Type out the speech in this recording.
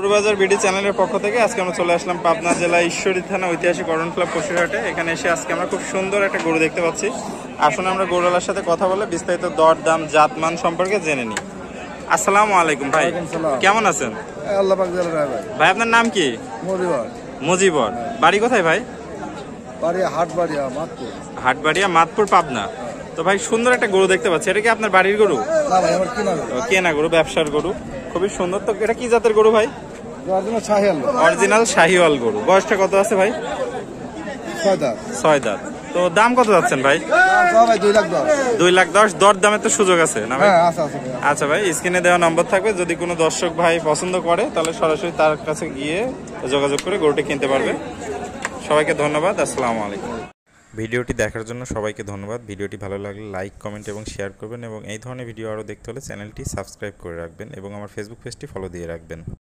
গরুবাজার BD চ্যানেলের পক্ষ থেকে আজকে আমরা চলে আসলাম পাবনা জেলা ঈশ্বরদী থানা ঐতিহাসিক অরণ ক্লাব পশুরহাটে। এখানে এসে আজকে আমরা খুব সুন্দর একটা গরু দেখতে পাচ্ছি। আসুন আমরা গরুওয়ালার সাথে কথা বলে বিস্তারিত দর দাম জাতমান সম্পর্কে জেনে নিই। আসসালামু আলাইকুম ভাই, কেমন আছেন? ভাই আপনার নাম কি? মুজিবর। বাড়ি কোথায় ভাই? হাটবাড়িয়া, মাদপুর, পাবনা। তো ভাই সুন্দর একটা গরু দেখতে পাচ্ছি, এটা কি আপনার বাড়ির গরু? কেনা গরু, ব্যবসার গরু, খুবই সুন্দর। তো এটা কি জাতের গরু ভাই? অরিজিনাল শাহিওয়াল গরু। বয়সটা কত আছে ভাই? 6 দাঁত। তো দাম কত যাচ্ছেন ভাই? 2,10,000। দর দামে তো সুযোগ আছে না ভাই? আচ্ছা ভাই, স্ক্রিনে দেওয়া নম্বর থাকবে, যদি কোনো দর্শক ভাই পছন্দ করে তাহলে সরাসরি তার কাছে গিয়ে যোগাযোগ করে গরুটি কিনতে পারবে। সবাইকে ধন্যবাদ, আসসালামু আলাইকুম। ভিডিওটি দেখার জন্য সবাইকে ধন্যবাদ। ভিডিওটি ভালো লাগলে লাইক, কমেন্ট এবং শেয়ার করবেন এবং এই ধরনের ভিডিও আরও দেখতে হলে চ্যানেলটি সাবস্ক্রাইব করে রাখবেন এবং আমার ফেসবুক পেজটি ফলো দিয়ে রাখবেন।